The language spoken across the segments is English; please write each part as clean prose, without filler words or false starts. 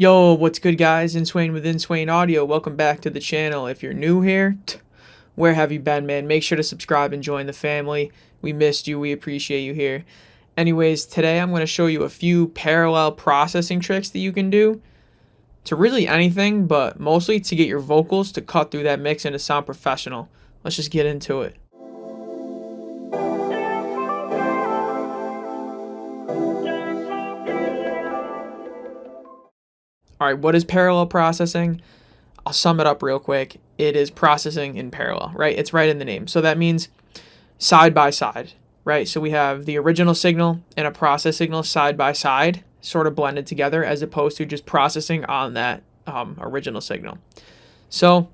Yo, what's good guys? Inswain with Inswain Audio. Welcome back to the channel. If you're new here, where have you been, man? Make sure to subscribe and join the family. We missed you. We appreciate you here. Anyways, today I'm going to show you a few parallel processing tricks that you can do to really anything, but mostly to get your vocals to cut through that mix and to sound professional. Let's just get into it. Alright, what is parallel processing? I'll sum it up real quick. It is processing in parallel, right? It's right in the name. So that means side by side, right? So we have the original signal and a process signal side by side, sort of blended together, as opposed to just processing on that original signal. So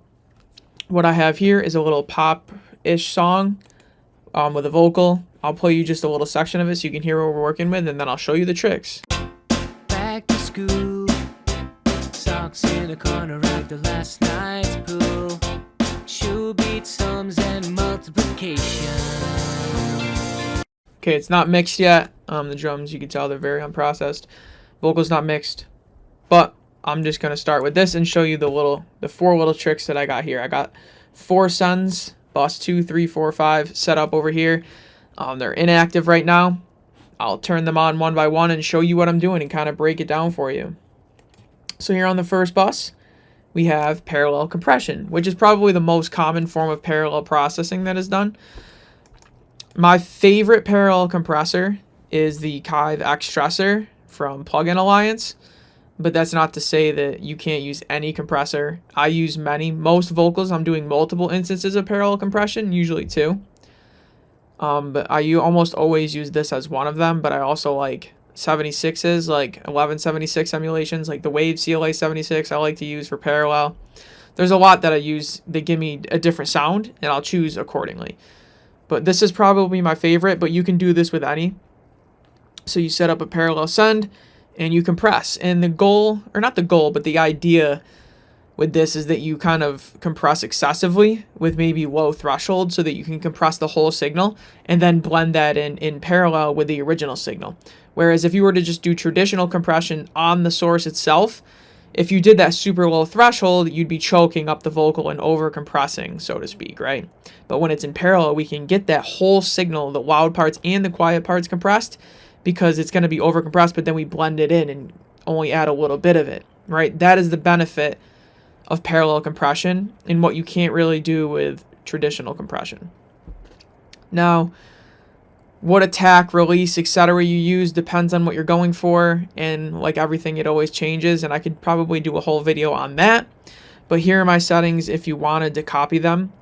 what I have here is a little pop-ish song with a vocal. I'll play you just a little section of it so you can hear what we're working with, and then I'll show you the tricks. Back to school, socks in a corner after last night's pool, shoe beat sums and multiplication. Okay, it's not mixed yet. The drums, you can tell they're very unprocessed. Vocals not mixed, but I'm just gonna start with this and show you the four little tricks that I got here. I got 4 sends, bus 2, 3, 4, 5 set up over here. They're inactive right now. I'll turn them on one by one and show you what I'm doing and kind of break it down for you. So here on the first bus, we have parallel compression, which is probably the most common form of parallel processing that is done. My favorite parallel compressor is the Kive X Stressor from Plugin Alliance, but that's not to say that you can't use any compressor. I use most vocals. I'm doing multiple instances of parallel compression, usually 2. But I almost always use this as one of them, but I also like 76s, like 1176 emulations, like the Wave CLA 76 I like to use for parallel. There's a lot that I use that give me a different sound, and I'll choose accordingly. But this is probably my favorite, but you can do this with any. So you set up a parallel send, and you compress. And the goal, or not the goal, but the idea with this is that you kind of compress excessively with maybe low threshold so that you can compress the whole signal and then blend that in parallel with the original signal. Whereas if you were to just do traditional compression on the source itself, if you did that super low threshold, you'd be choking up the vocal and over compressing, so to speak, right? But when it's in parallel, we can get that whole signal, the loud parts and the quiet parts compressed, because it's going to be over compressed, but then we blend it in and only add a little bit of it, right? That is the benefit of parallel compression and what you can't really do with traditional compression. Now, what attack, release, etc. you use depends on what you're going for, and like everything, it always changes, and I could probably do a whole video on that. But here are my settings if you wanted to copy them.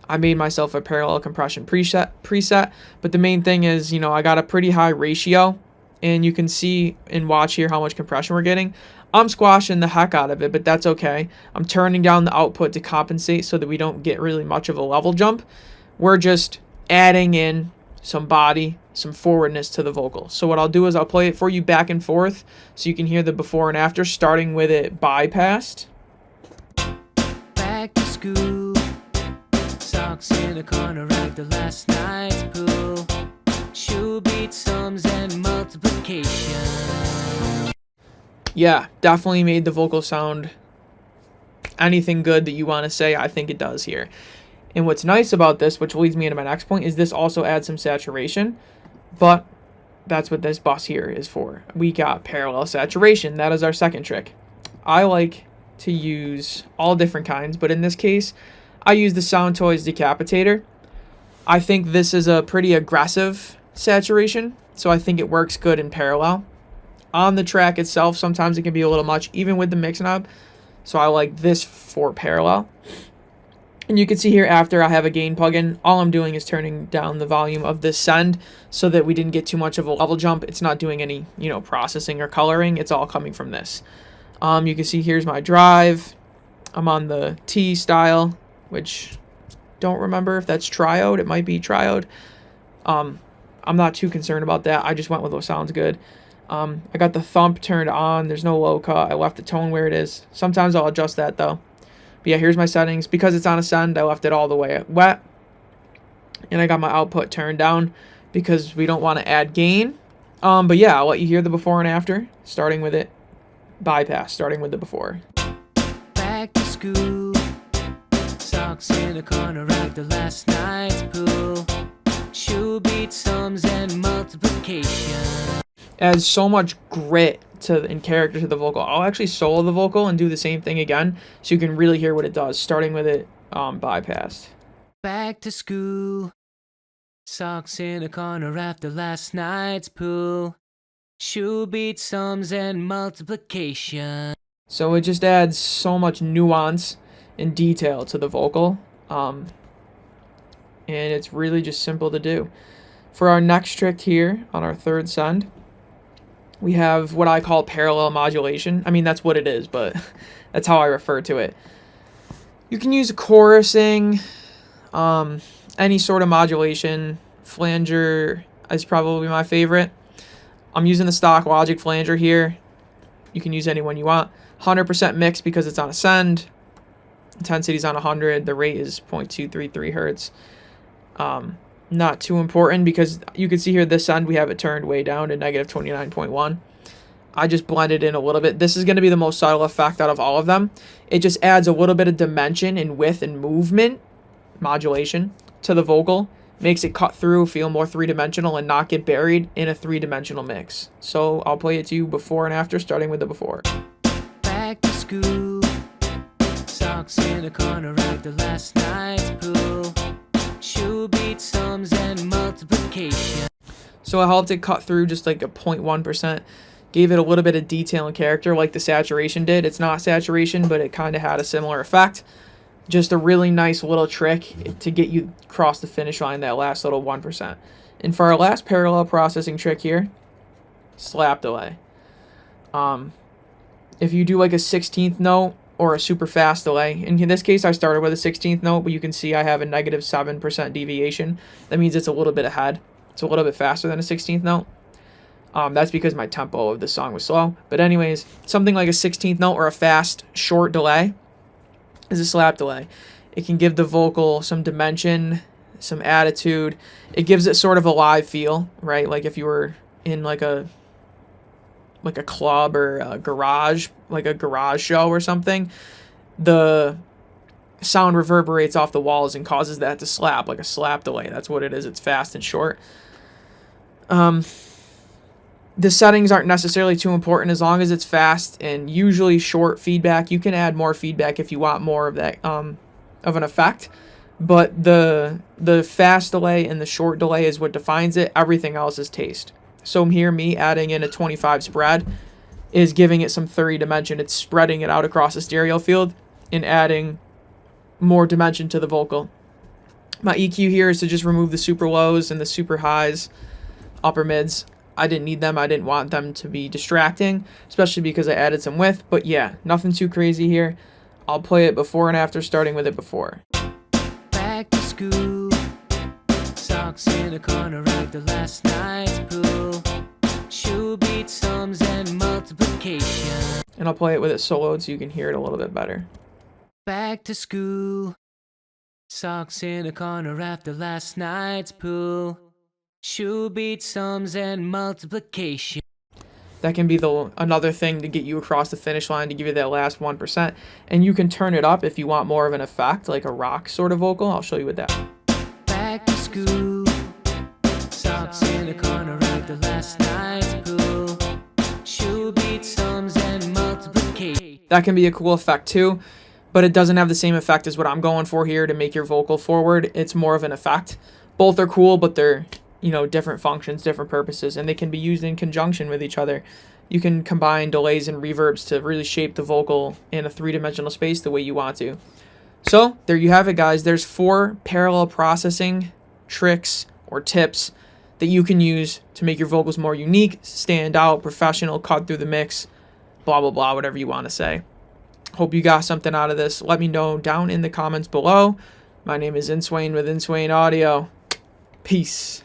I made myself a parallel compression preset, but the main thing is, I got a pretty high ratio, and you can see and watch here how much compression we're getting. I'm squashing the heck out of it, but that's okay. I'm turning down the output to compensate so that we don't get really much of a level jump. We're just adding in some body, some forwardness to the vocal. So what I'll do is I'll play it for you back and forth so you can hear the before and after, starting with it bypassed. Back to school, socks in a corner after last night's pool, shoe beat sums and multiplication. Yeah, definitely made the vocal sound anything good that you want to say. I think it does here. And what's nice about this, which leads me into my next point, is this also adds some saturation, but that's what this bus here is for. We got parallel saturation. That is our second trick. I like to use all different kinds, but in this case, I use the Sound Toys Decapitator. I think this is a pretty aggressive saturation, so I think it works good in parallel. On the track itself, sometimes it can be a little much, even with the mix knob, so I like this for parallel. And you can see here after I have a gain plugin, all I'm doing is turning down the volume of this send so that we didn't get too much of a level jump. It's not doing any, processing or coloring. It's all coming from this. You can see here's my drive. I'm on the T style, which don't remember if that's triode. It might be triode. I'm not too concerned about that. I just went with what sounds good. I got the thump turned on. There's no low cut. I left the tone where it is. Sometimes I'll adjust that though. But yeah, here's my settings. Because it's on a send, I left it all the way wet. And I got my output turned down because we don't want to add gain. But yeah, I'll let you hear the before and after, starting with it bypass, starting with the before. Back to school, socks in a corner after last night's pool. Shoe beat sums and multiplication. Adds so much grit and character to the vocal. I'll actually solo the vocal and do the same thing again so you can really hear what it does, starting with it bypassed. Back to school, socks in a corner after last night's pool. Shoe beat sums and multiplication. So it just adds so much nuance and detail to the vocal. And it's really just simple to do. For our next trick here on our third send, we have what I call parallel modulation. I mean, that's what it is, but that's how I refer to it. You can use chorusing, any sort of modulation. Flanger is probably my favorite. I'm using the stock Logic flanger here. You can use any one you want. 100% mix because it's on a send. Intensity is on 100. The rate is 0.233 hertz. Not too important because you can see here this send we have it turned way down to negative 29.1. I just blended in a little bit. This is going to be the most subtle effect out of all of them. It just adds a little bit of dimension and width and movement, modulation, to the vocal. Makes it cut through, feel more three-dimensional, and not get buried in a three-dimensional mix. So I'll play it to you before and after, starting with the before. Back to school, socks in a corner after last night's pool. Shoe beat sums and multiplication. So I helped it cut through just like a 0.1%. Gave it a little bit of detail and character like the saturation did. It's not saturation, but it kind of had a similar effect. Just a really nice little trick to get you across the finish line, that last little 1%. And for our last parallel processing trick here, slap delay. If you do like a 16th note or a super fast delay, in this case I started with a 16th note, but you can see I have a negative 7% deviation. That means it's a little bit ahead. It's a little bit faster than a 16th note. That's because my tempo of the song was slow. But anyways, something like a 16th note or a fast, short delay is a slap delay. It can give the vocal some dimension, some attitude. It gives it sort of a live feel, right? Like if you were in like a club or a garage, like a garage show or something, the sound reverberates off the walls and causes that to slap, like a slap delay. That's what it is. It's fast and short. The settings aren't necessarily too important as long as it's fast and usually short feedback. You can add more feedback if you want more of that of an effect, but the fast delay and the short delay is what defines it. Everything else is taste. So here, me adding in a 25 spread is giving it some 30 dimension. It's spreading it out across the stereo field and adding more dimension to the vocal. My EQ here is to just remove the super lows and the super highs, upper mids. I didn't need them. I didn't want them to be distracting, especially because I added some width. But yeah, nothing too crazy here. I'll play it before and after, starting with it before. Back to school, socks in a corner after last night's pool. Shoe beat sums and multiplication. And I'll play it with it soloed so you can hear it a little bit better. Back to school, socks in a corner after last night's pool. Shoe beat sums and multiplication. That can be another thing to get you across the finish line, to give you that last 1%. And you can turn it up if you want more of an effect, like a rock sort of vocal. I'll show you with that. Back to school, socks in a corner after last night's pool. Shoe beat sums and multiplication. That can be a cool effect too, but it doesn't have the same effect as what I'm going for here to make your vocal forward. It's more of an effect. Both are cool, but they're, different functions, different purposes, and they can be used in conjunction with each other. You can combine delays and reverbs to really shape the vocal in a three-dimensional space the way you want to. So there you have it, guys. There's 4 parallel processing tricks or tips that you can use to make your vocals more unique, stand out, professional, cut through the mix, blah, blah, blah, whatever you want to say. Hope you got something out of this. Let me know down in the comments below. My name is Inswain with Inswain Audio. Peace.